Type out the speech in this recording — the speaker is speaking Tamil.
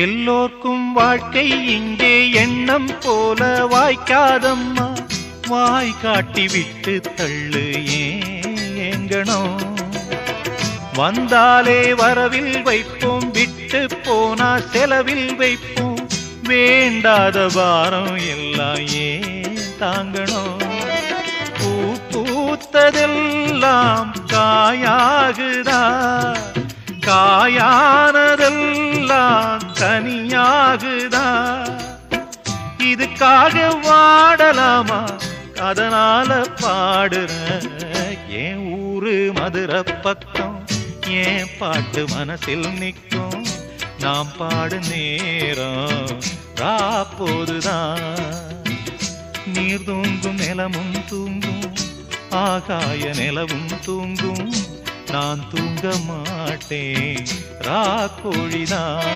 எல்லோர்க்கும் வாழ்க்கை இங்கே எண்ணம் போல வாய்க்காதம்மா. வாய் காட்டி விட்டு தள்ளு ஏங்கணும். வந்தாலே வரவில் வைப்போம், விட்டு போனா செலவில் வைப்போம். வேண்டாத பாரம் எல்லாம் ஏன் தாங்கணும். பூ பூத்ததெல்லாம் காயாகுதா, காயானதெல்லாம் கனியாகுதா. இதுக்காக வாடலாமா, அதனால பாடுற. என் ஊரு மதுரை பக்கம், என் பாட்டு மனசில் நிற்கும். நாம் பாடு நேரம் ராப்போதுதான். நீர் தூங்கும் நிலமும் தூங்கும், ஆகாய நிலவும் தூங்கும். நான் தூங்க மாட்டேன், ராக்கோழிதான்.